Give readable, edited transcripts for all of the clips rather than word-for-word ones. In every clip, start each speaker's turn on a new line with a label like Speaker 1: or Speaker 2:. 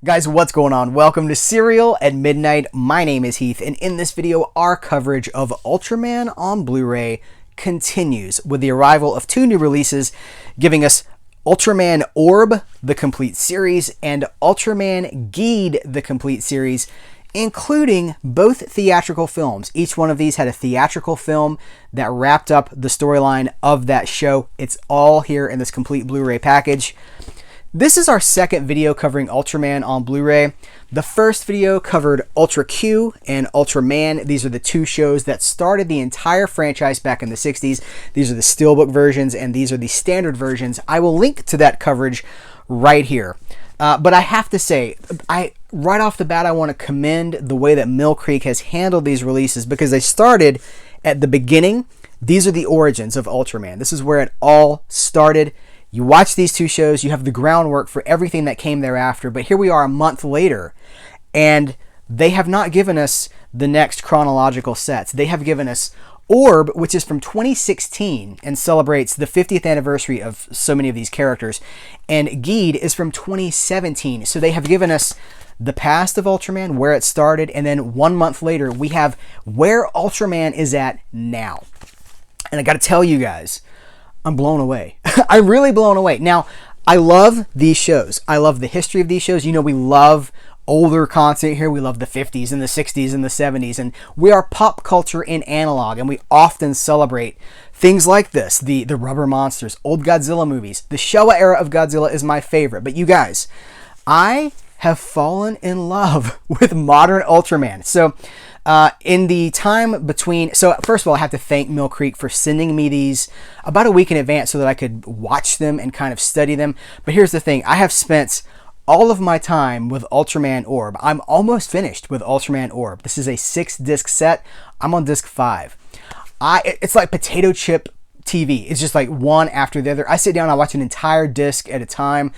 Speaker 1: Guys, what's going on? Welcome to Serial at Midnight. My name is Heath, and in this video, our coverage of Ultraman on Blu-ray continues with the arrival of two new releases, giving us Ultraman Orb, the complete series, and Ultraman Geed, the complete series, including both theatrical films. Each one of these had a theatrical film that wrapped up the storyline of that show. It's all here in this complete Blu-ray package. This is our second video covering Ultraman on Blu-ray. The first video covered Ultra Q and Ultraman. These are the two shows that started the entire franchise back in the 60s. These are the steelbook versions and these are the standard versions. I will link to that coverage right here. But I have to say, right off the bat, I want to commend the way that Mill Creek has handled these releases because they started at the beginning. These are the origins of Ultraman. This is where it all started. You watch these two shows, you have the groundwork for everything that came thereafter, but here we are a month later, and they have not given us the next chronological sets. They have given us Orb, which is from 2016 and celebrates the 50th anniversary of so many of these characters, and Geed is from 2017. So they have given us the past of Ultraman, where it started, and then 1 month later, we have where Ultraman is at now. And I got to tell you guys, I'm blown away. I'm really blown away. Now, I love these shows. I love the history of these shows. You know, we love older content here. We love the 50s and the 60s and the 70s. And we are pop culture in analog. And we often celebrate things like this. The rubber monsters, old Godzilla movies. The Showa era of Godzilla is my favorite. But you guys, I have fallen in love with modern Ultraman. So, in the time between, so first of all, I have to thank Mill Creek for sending me these about a week in advance so that I could watch them and kind of study them. But here's the thing, I have spent all of my time with Ultraman Orb. I'm almost finished with Ultraman Orb. This is a 6-disc set. I'm on disc 5. It's like potato chip TV. It's just like one after the other. I sit down, I watch an entire disc at a time.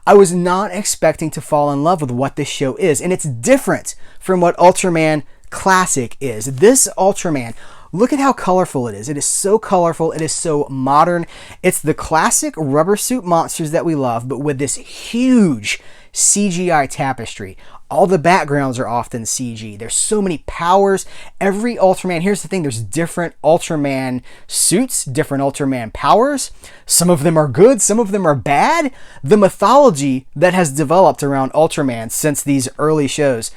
Speaker 1: I was not expecting to fall in love with what this show is, and it's different from what Ultraman Classic is. This Ultraman, look at how colorful it is. It is so colorful. It is so modern. It's the classic rubber suit monsters that we love, but with this huge CGI tapestry. All the backgrounds are often CG. There's so many powers. Every Ultraman, here's the thing, there's different Ultraman suits, different Ultraman powers. Some of them are good, some of them are bad. The mythology that has developed around Ultraman since these early shows,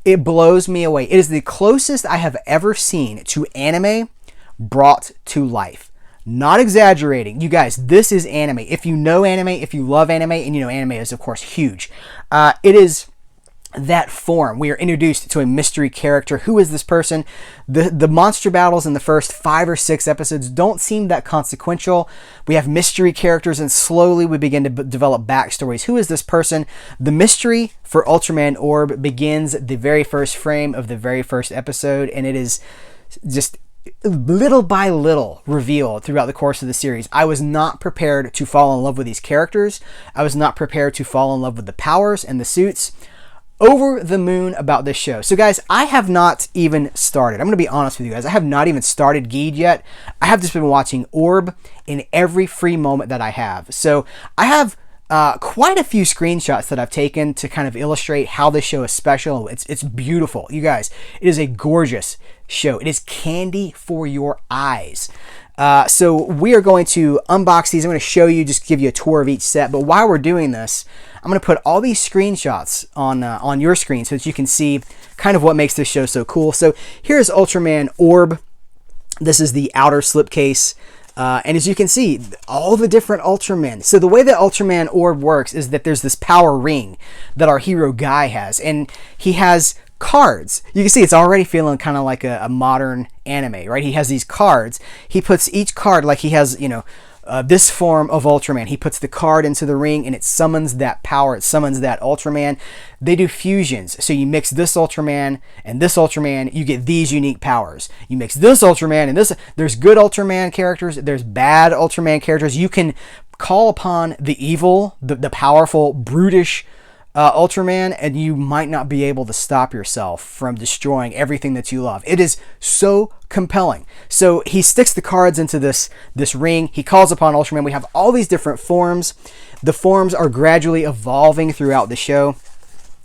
Speaker 1: it blows me away. It is the closest I have ever seen to anime brought to life. Not exaggerating. You guys, this is anime. If you know anime, if you love anime, and you know anime is, of course, huge. It is that form. We are introduced to a mystery character. Who is this person? The monster battles in the first 5 or 6 episodes don't seem that consequential. We have mystery characters, and slowly we begin to develop backstories. Who is this person? The mystery for Ultraman Orb begins the very first frame of the very first episode, and it is just little by little revealed throughout the course of the series. I was not prepared to fall in love with these characters. I was not prepared to fall in love with the powers and the suits. Over the moon about this show. So guys, I have not even started. I'm going to be honest with you guys. I have not even started Geed yet. I have just been watching Orb in every free moment that I have. So I have quite a few screenshots that I've taken to kind of illustrate how this show is special. It's beautiful. You guys, it is a gorgeous show. It is candy for your eyes. So we are going to unbox these. I'm going to show you, just give you a tour of each set. But while we're doing this, I'm going to put all these screenshots on your screen so that you can see kind of what makes this show so cool. So here's Ultraman Orb. This is the outer slipcase. And as you can see, all the different Ultramen. So the way that Ultraman Orb works is that there's this power ring that our hero Guy has. And he has cards. You can see it's already feeling kind of like a modern anime, right? He has these cards. He puts each card, like he has, you know, this form of Ultraman. He puts the card into the ring and it summons that power. It summons that Ultraman. They do fusions. So you mix this Ultraman and this Ultraman, you get these unique powers. You mix this Ultraman and this. There's good Ultraman characters. There's bad Ultraman characters. You can call upon the evil, the powerful, brutish Ultraman, and you might not be able to stop yourself from destroying everything that you love. It is so compelling. So he sticks the cards into this ring. He calls upon Ultraman. We have all these different forms. The forms are gradually evolving throughout the show.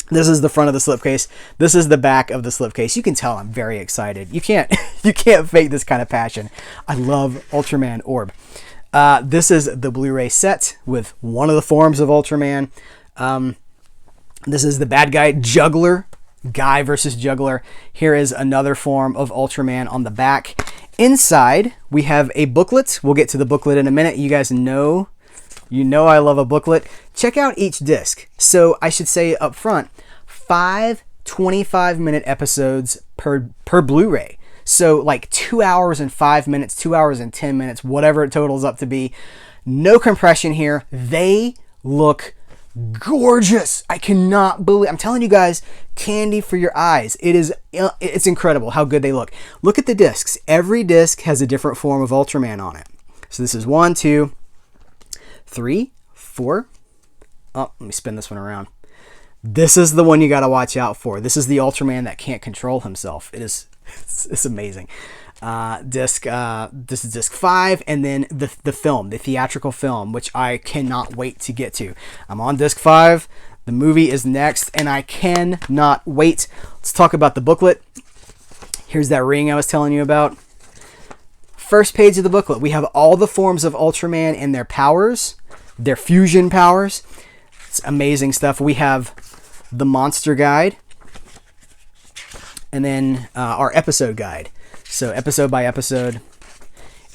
Speaker 1: This is the front of the slipcase. This is the back of the slipcase. You can tell I'm very excited. You can't you can't fake this kind of passion. I love Ultraman Orb. This is the Blu-ray set with one of the forms of Ultraman. This is the bad guy, Juggler. Guy versus Juggler. Here is another form of Ultraman on the back. Inside, we have a booklet. We'll get to the booklet in a minute. You guys know, I love a booklet. Check out each disc. So I should say up front, 5 25-minute episodes per Blu-ray. So like 2 hours and 5 minutes, 2 hours and 10 minutes, whatever it totals up to be. No compression here. They look gorgeous. I cannot believe, I'm telling you guys, candy for your eyes. It's incredible how good they look. Look at the discs. Every disc has a different form of Ultraman on it. So this is 1, 2, 3, 4. Oh, let me spin this one around. This is the one you got to watch out for. This is the Ultraman that can't control himself. It's amazing. This is disc 5, and then the film, the theatrical film, which I cannot wait to get to. I'm on disc 5. The movie is next, and I cannot wait. Let's talk about the booklet. Here's that ring I was telling you about. First page of the booklet, we have all the forms of Ultraman and their powers, their fusion powers. It's amazing stuff. We have the monster guide, and then our episode guide. So episode by episode,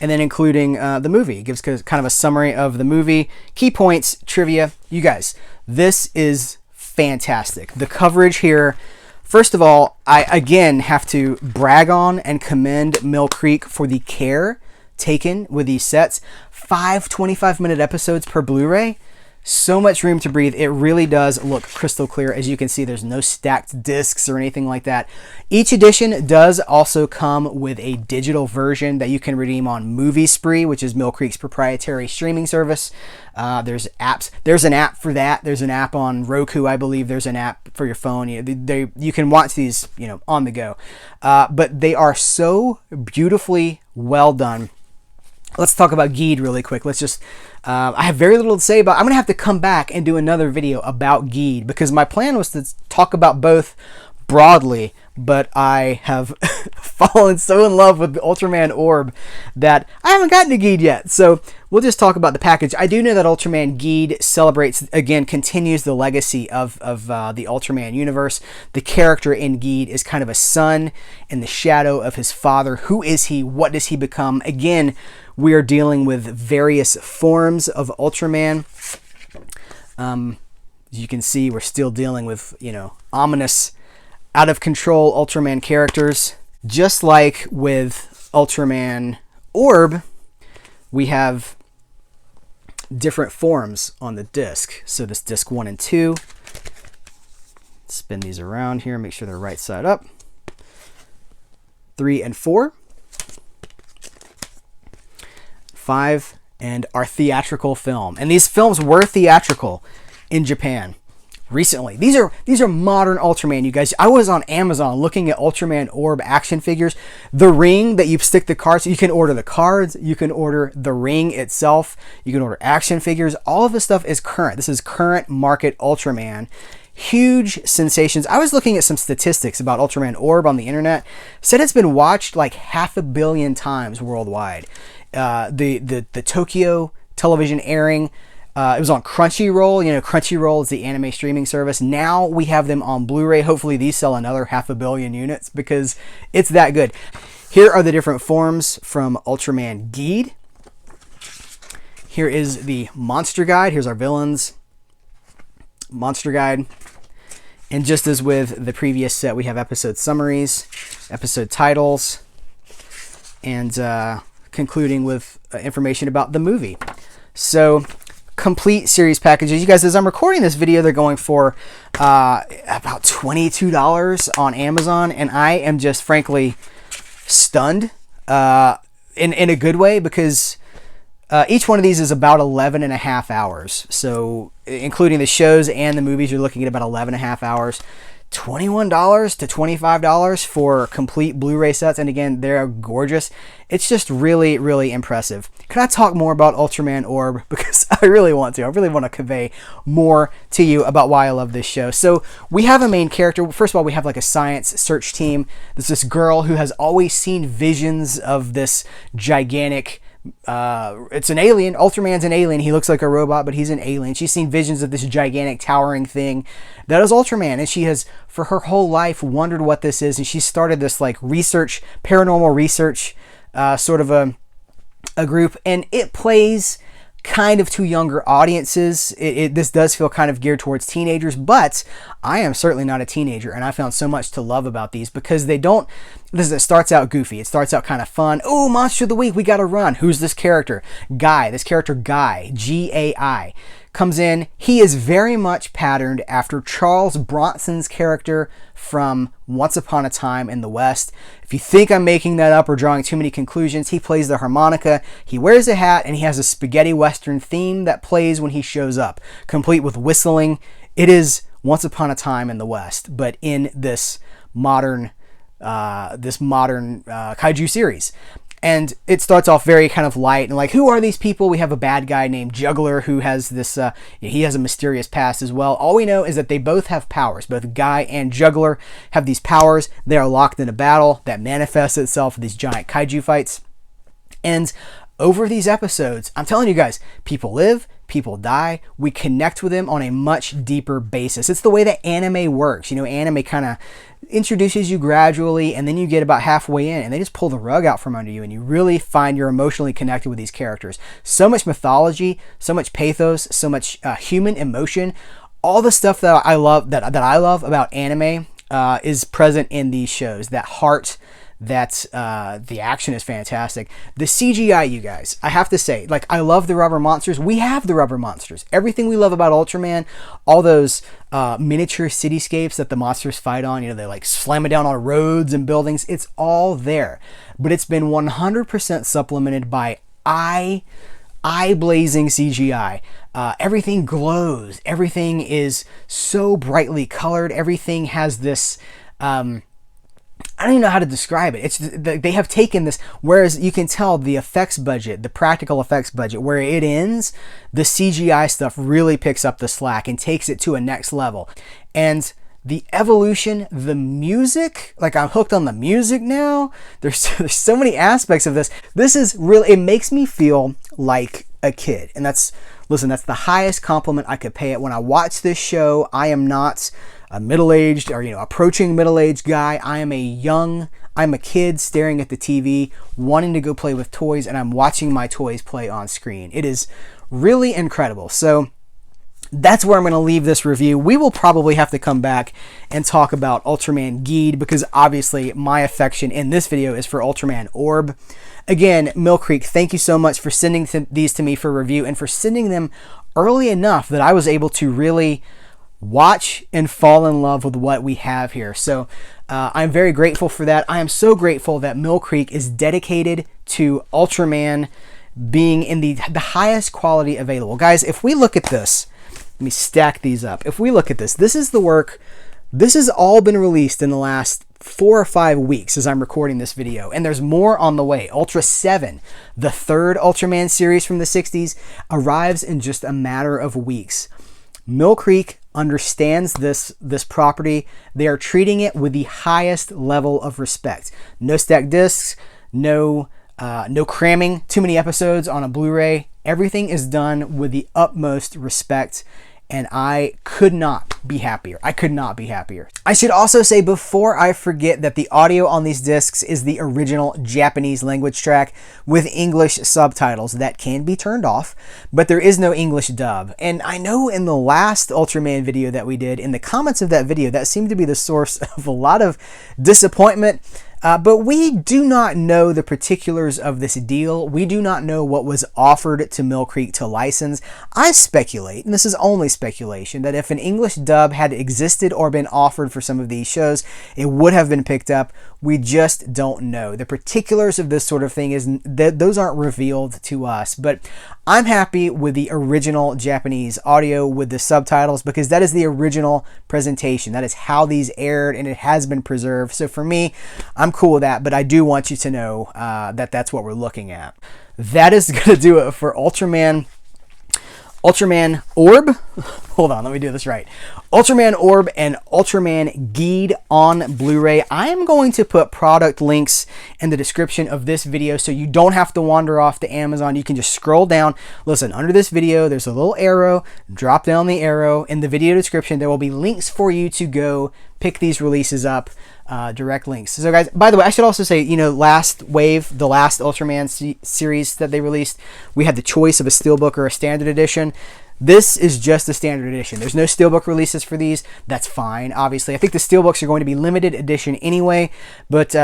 Speaker 1: and then including the movie. It gives kind of a summary of the movie, key points, trivia. You guys, this is fantastic. The coverage here, first of all, I again have to brag on and commend Mill Creek for the care taken with these sets. 5 25-minute episodes per Blu-ray. So much room to breathe. It really does look crystal clear. As you can see, there's no stacked discs or anything like that. Each edition does also come with a digital version that you can redeem on Movie Spree, which is Mill Creek's proprietary streaming service. There's apps. There's an app for that. There's an app on Roku, I believe. There's an app for your phone. You can watch these, on the go. But they are so beautifully well done. Let's talk about Geed really quick. I have very little to say about. I'm going to have to come back and do another video about Geed because my plan was to talk about both broadly, but I have fallen so in love with the Ultraman Orb that I haven't gotten to Geed yet. So we'll just talk about the package. I do know that Ultraman Geed continues the legacy of the Ultraman universe. The character in Geed is kind of a son in the shadow of his father. Who is he? What does he become? Again, we are dealing with various forms of Ultraman. As you can see, we're still dealing with, ominous, out of control Ultraman characters. Just like with Ultraman Orb, we have different forms on the disc. So this disc 1 and 2. Spin these around here, make sure they're right side up. 3 and 4. 5, and our theatrical film. And these films were theatrical in Japan recently. These are modern Ultraman, you guys. I was on Amazon looking at Ultraman Orb action figures. The ring that you stick the cards, you can order the cards, you can order the ring itself, you can order action figures. All of this stuff is current. This is current market Ultraman. Huge sensations. I was looking at some statistics about Ultraman Orb on the internet. Said it's been watched like 500 million times worldwide. The Tokyo television airing, it was on Crunchyroll. Crunchyroll is the anime streaming service. Now we have them on Blu-ray. Hopefully these sell another 500 million units because it's that good. Here are the different forms from Ultraman Geed. Here is the monster guide. Here's our villains. Monster guide. And just as with the previous set, we have episode summaries, episode titles, and concluding with information about the movie. So, complete series packages. You guys, as I'm recording this video, they're going for about $22 on Amazon, and I am just frankly stunned in a good way because each one of these is about 11 and a half hours. So, including the shows and the movies, you're looking at about 11 and a half hours. $21 to $25 for complete Blu-ray sets, and again, they're gorgeous. It's just really, really impressive. Can I talk more about Ultraman Orb? Because I really want to. I really want to convey more to you about why I love this show. So we have a main character. First of all, we have like a science search team. There's this girl who has always seen visions of this gigantic, it's an alien. Ultraman's an alien. He looks like a robot, but he's an alien. She's seen visions of this gigantic towering thing that is Ultraman, and she has for her whole life wondered what this is, and she started this like research, paranormal research sort of a group, and it plays kind of to younger audiences. This does feel kind of geared towards teenagers, but I am certainly not a teenager, and I found so much to love about these because they don't. It starts out goofy. It starts out kind of fun. Oh, Monster of the Week, we gotta run. Who's this character? Guy. This character Guy, G-A-I, comes in. He is very much patterned after Charles Bronson's character from Once Upon a Time in the West. If you think I'm making that up or drawing too many conclusions, he plays the harmonica, he wears a hat, and he has a spaghetti western theme that plays when he shows up, complete with whistling. It is Once Upon a Time in the West, but in this modern kaiju series. And it starts off very kind of light and like, who are these people? We have a bad guy named Juggler who has this, he has a mysterious past as well. All we know is that they both have powers. Both Guy and Juggler have these powers. They are locked in a battle that manifests itself in these giant kaiju fights. And over these episodes, I'm telling you guys, people live, people die. We connect with them on a much deeper basis. It's the way that anime works. You know, anime kind of introduces you gradually, and then you get about halfway in and they just pull the rug out from under you, and you really find you're emotionally connected with these characters. So much mythology, so much pathos, so much human emotion. All the stuff that I love I love about anime is present in these shows. That heart, that the action is fantastic. The CGI, you guys, I have to say, like, I love the rubber monsters. We have the rubber monsters. Everything we love about Ultraman, all those miniature cityscapes that the monsters fight on, you know, they like slam it down on roads and buildings. It's all there, but it's been 100% supplemented by eye-blazing CGI. Everything glows. Everything is so brightly colored. Everything has this, I don't even know how to describe it. It's they have taken this, whereas you can tell the effects budget, the practical effects budget, where it ends, the CGI stuff really picks up the slack and takes it to a next level. And the evolution, the music, like I'm hooked on the music now. There's so many aspects of this. This is really, it makes me feel like a kid. And that's the highest compliment I could pay it. When I watch this show, I am not a middle-aged or, you know, approaching middle-aged guy. I'm a kid staring at the TV, wanting to go play with toys, and I'm watching my toys play on screen. It is really incredible. So that's where I'm going to leave this review. We will probably have to come back and talk about Ultraman Geed, because obviously my affection in this video is for Ultraman Orb. Again, Mill Creek, thank you so much for sending these to me for review, and for sending them early enough that I was able to really watch and fall in love with what we have here. So I'm very grateful for that. I am so grateful that Mill Creek is dedicated to Ultraman being in the highest quality available. Guys, if we look at this, let me stack these up. If we look at this, this is the work. This has all been released in the last 4 or 5 weeks as I'm recording this video, and there's more on the way. Ultra 7, the third Ultraman series from the 60s, arrives in just a matter of weeks. Mill Creek understands this property. They are treating it with the highest level of respect. No stacked discs, no cramming too many episodes on a Blu-ray. Everything is done with the utmost respect, and I could not be happier. I could not be happier. I should also say before I forget that the audio on these discs is the original Japanese language track with English subtitles that can be turned off, but there is no English dub. And I know in the last Ultraman video that we did, in the comments of that video, that seemed to be the source of a lot of disappointment. But we do not know the particulars of this deal. We do not know what was offered to Mill Creek to license. I speculate, and this is only speculation, that if an English dub had existed or been offered for some of these shows, it would have been picked up. We just don't know. The particulars of this sort of thing is that those aren't revealed to us. But I'm happy with the original Japanese audio with the subtitles, because that is the original presentation. That is how these aired, and it has been preserved. So for me, I'm cool with that, but I do want you to know that that's what we're looking at. That is going to do it for Ultraman Orb. Hold on, let me do this right. Ultraman Orb and Ultraman Geed on Blu-ray. I am going to put product links in the description of this video so you don't have to wander off to Amazon. You can just scroll down. Listen, under this video, there's a little arrow. Drop down the arrow. In the video description, there will be links for you to go pick these releases up. Direct links. So guys, by the way, I should also say, you know, last wave, the last Ultraman series that they released, we had the choice of a steelbook or a standard edition. This is just a standard edition. There's no steelbook releases for these. That's fine, obviously. I think the steelbooks are going to be limited edition anyway, but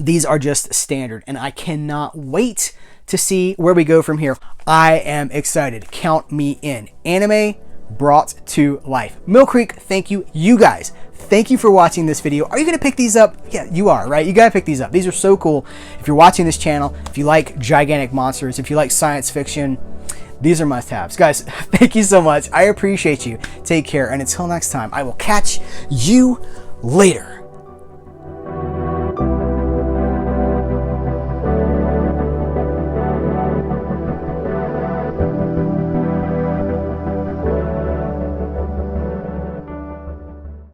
Speaker 1: these are just standard, and I cannot wait to see where we go from here. I am excited. Count me in. Anime brought to life. Mill Creek, thank you. You guys, thank you for watching this video. Are you going to pick these up? Yeah, you are, right? You got to pick these up. These are so cool. If you're watching this channel, if you like gigantic monsters, if you like science fiction, these are must-haves. Guys, thank you so much. I appreciate you. Take care, and until next time, I will catch you later.